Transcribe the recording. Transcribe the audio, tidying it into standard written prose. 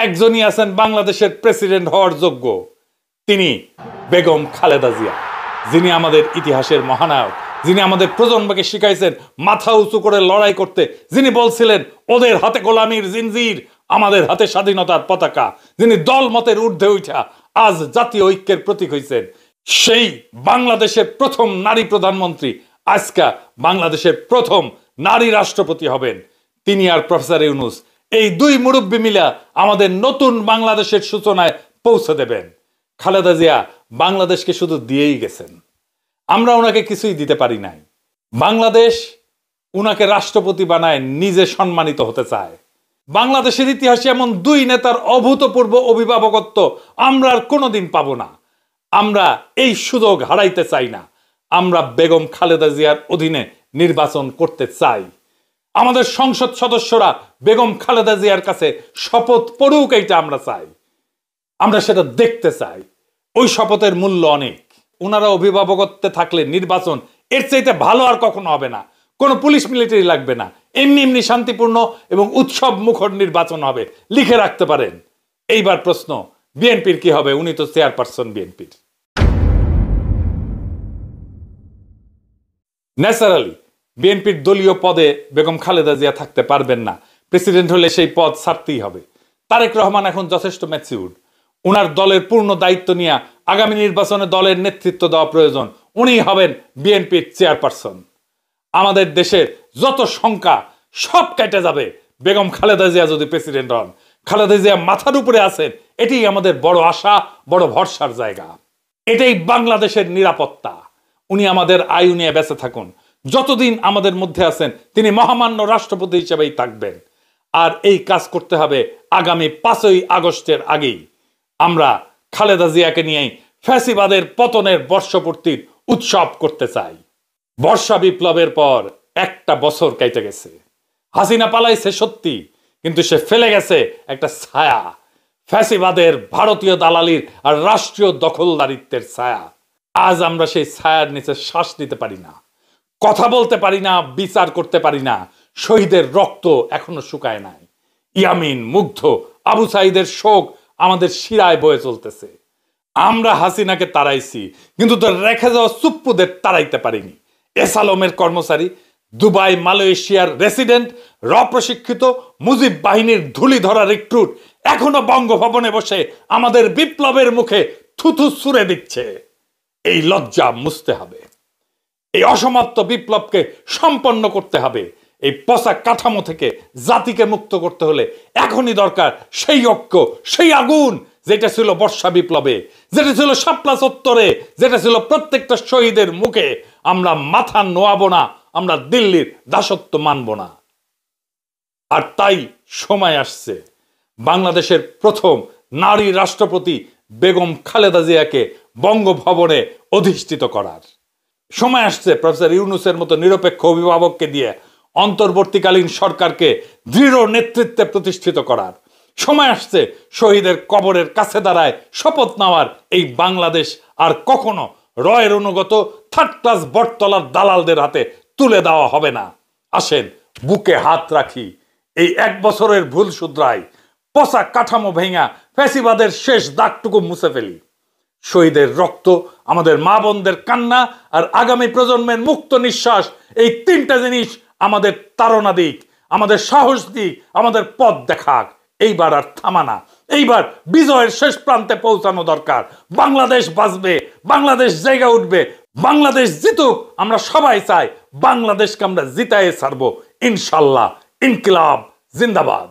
একজনই আছেন বাংলাদেশের প্রেসিডেন্ট হওয়ার যোগ্য, তিনি বেগম খালেদা জিয়া, যিনি আমাদের ইতিহাসের মহানায়ক, যিনি আমাদের প্রজন্মকে শিখাইছেন মাথা উঁচু করে লড়াই করতে, যিনি বলছিলেন ওদের হাতে গোলামির জিনজির, আমাদের হাতে স্বাধীনতার পতাকা, যিনি দল মতের ঊর্ধ্বে উঠা আজ জাতীয় ঐক্যের প্রতীক হয়েছেন, সেই বাংলাদেশের প্রথম নারী প্রধানমন্ত্রী আজকা বাংলাদেশের প্রথম নারী রাষ্ট্রপতি হবেন, তিনি আর প্রফেসর ইউনূস, এই দুই মুরব্বী মিলা আমাদের নতুন বাংলাদেশের সূচনায় পৌঁছে দেবেন। খালেদা জিয়া বাংলাদেশকে শুধু দিয়েই গেছেন, আমরা ওনাকে কিছুই দিতে পারি নাই। বাংলাদেশ উনাকে রাষ্ট্রপতি বানায় নিজে সম্মানিত হতে চায়। বাংলাদেশের ইতিহাসে এমন দুই নেতার অভূতপূর্ব অভিভাবকত্ব আমরা আর কোনোদিন পাবো না। আমরা এই সুযোগ হারাইতে চাই না। আমরা বেগম খালেদা জিয়ার অধীনে নির্বাচন করতে চাই। আমাদের সংসদ সদস্যরা বেগম খালেদা জিয়ার কাছে শপথ পড়ুক, এইটা আমরা চাই, আমরা সেটা দেখতে চাই। ওই শপথের মূল্য অনেক। ওনারা অভিভাবকত্বে থাকলে নির্বাচন এর চাইতে ভালো আর কখনো হবে না। কোনো পুলিশ মিলিটারি লাগবে না, এমনি এমনি শান্তিপূর্ণ এবং উৎসব মুখর নির্বাচন হবে, লিখে রাখতে পারেন। এইবার প্রশ্ন, বিএনপির কি হবে? উনি তো চেয়ারপারসন বিএনপির। ন্যাচারালি বিএনপির দলীয় পদে বেগম খালেদা জিয়া থাকতে পারবেন না। প্রেসিডেন্ট হলে সেই পদ ছাড়তেই হবে। তারেক রহমান এখন যথেষ্ট ম্যাচিউরড, উনার দলের পূর্ণ দায়িত্ব নিয়ে আগামী নির্বাচনে দলের নেতৃত্ব দেওয়া প্রয়োজন। উনি হবেন বিএনপির চেয়ারপারসন। আমাদের দেশের যত শঙ্কা সব কেটে যাবে বেগম খালেদা জিয়া যদি প্রেসিডেন্ট হন। খালেদা জিয়া মাথার উপরে আছেন, এটাই আমাদের বড় আশা, বড় ভরসার জায়গা। এটাই বাংলাদেশের নিরাপত্তা। উনি আমাদের আয়ু নিয়ে বেঁচে থাকুন, যতদিন আমাদের মধ্যে আছেন তিনি মহামান্য রাষ্ট্রপতি হিসেবেই থাকবেন। আর এই কাজ করতে হবে আগামী 5ই আগস্টের আগেই। আমরা খালেদা জিয়াকে নিয়েই ফ্যাসিবাদের পতনের বর্ষপূর্তির উৎসব করতে চাই। বর্ষা বিপ্লবের পর একটা বছর কেটে গেছে। হাসিনা পালাইছে সত্যি, কিন্তু সে ফেলে গেছে একটা ছায়া, ফ্যাসিবাদের ভারতীয় দালালির আর রাষ্ট্রীয় দখলদারিত্বের ছায়া। আজ আমরা সেই ছায়ার নিচে শ্বাস নিতে পারি না, কথা বলতে পারি না, বিচার করতে পারি না। শহীদের রক্ত এখনো শুকায় নাই। ইয়ামিন, মুগ্ধ, আবু সাইদের শোক আমাদের শিরায় বয়ে চলতেছে। আমরা হাসিনাকে তাড়াইছি, কিন্তু তো রেখে যাওয়া চুপ্পুদের তাড়াইতে পারিনি। এসালমের কর্মচারী, দুবাই মালয়েশিয়ার রেসিডেন্ট, প্রশিক্ষিত মুজিব বাহিনীর ধুলি ধরা রিক্রুট এখনো বঙ্গভবনে বসে আমাদের বিপ্লবের মুখে থুথু ছুঁড়ে দিচ্ছে। এই লজ্জা মুছতে হবে। এই অসমাপ্ত বিপ্লবকে সম্পন্ন করতে হবে। এই পচা কাঠামো থেকে জাতিকে মুক্ত করতে হলে এখনই দরকার সেই ঐক্য, সেই আগুন যেটা ছিল বর্ষা বিপ্লবে, যেটা ছিল শাপলা চত্বরে, যেটা ছিল প্রত্যেকটা শহীদের মুখে। আমরা মাথা নোয়াবো না, আমরা দিল্লির দাসত্ব মানব না। আর তাই সময় আসছে বাংলাদেশের প্রথম নারী রাষ্ট্রপতি বেগম খালেদা জিয়াকে বঙ্গভবনে অধিষ্ঠিত করার। সময় আসছে প্রফেসর ইউনূসের মতো নিরপেক্ষ অভিভাবককে দিয়ে অন্তর্বর্তীকালীন সরকারকে দৃঢ় নেতৃত্বে প্রতিষ্ঠিত করার। সময় আসছে শহীদের কবরের কাছে দাঁড়ায় শপথ নেওয়ার। এই বাংলাদেশ আর কখনো রয়ের অনুগত থার্ড ক্লাস বটতলার দালালদের হাতে তুলে দেওয়া হবে না। আসেন বুকে হাত রাখি, এই 1 বছরের ভুল শুধরাই, পচা কাঠামো ভেঙা ফ্যাসিবাদের শেষ দাগটুকু মুছে ফেলি। শহীদের রক্ত, আমাদের মা বোনদের কান্না আর আগামী প্রজন্মের মুক্ত নিঃশ্বাস, এই 3টা জিনিস আমাদের তাড়না দিক, আমাদের সাহস দিক, আমাদের পথ দেখাক। এইবার আর থামানা, এইবার বিজয়ের শেষ প্রান্তে পৌঁছানো দরকার। বাংলাদেশ বাঁচবে, বাংলাদেশ জায়গা উঠবে, বাংলাদেশ জিতুক। আমরা সবাই চাই বাংলাদেশকে আমরা জিতায়ে ছাড়বো ইনশাল্লাহ। ইনকিলাব জিন্দাবাদ।